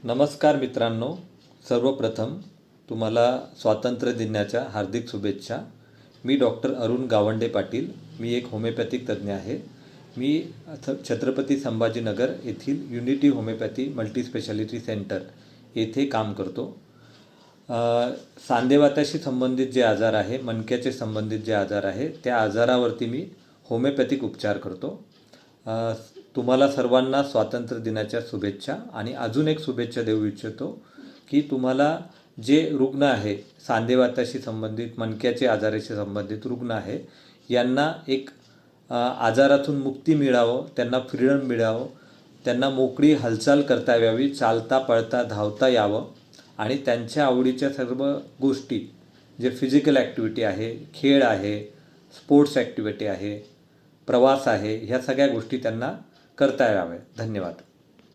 नमस्कार मित्रांनो, सर्वप्रथम तुम्हाला स्वातंत्र्य दिनाच्या हार्दिक शुभेच्छा. मी डॉक्टर अरुण गावंडे पाटील. मी एक होमिओपॅथिक तज्ज्ञ आहे. मी छत्रपती संभाजीनगर येथील युनिटी होमिओपॅथी मल्टीस्पेशालिटी सेंटर येथे काम करतो. सांधेवाताशी संबंधित जे आजार आहे, मणक्याचे संबंधित जे आजार आहे, त्या आजारावरती मी होमिओपॅथिक उपचार करतो. तुम्हाला सर्वांना स्वातंत्र्य दिनाच्या शुभेच्छा. आणि अजून एक शुभेच्छा देऊ इच्छितो की तुम्हाला जे रुग्ण आहे, सांधेवाताशी संबंधित मणक्याचे आजाराशी संबंधित रुग्ण आहे, यांना एक आजारातून मुक्ती मिळावं, त्यांना फ्रीडम मिळावं, त्यांना मोकळी हालचाल करता यावी, चालता पळता धावता यावं आणि त्यांच्या आवडीच्या सर्व गोष्टी जे फिजिकल ॲक्टिव्हिटी आहे, खेळ आहे, स्पोर्ट्स ॲक्टिव्हिटी आहे, प्रवास आहे, ह्या सगळ्या गोष्टी त्यांना करता याव्या. धन्यवाद.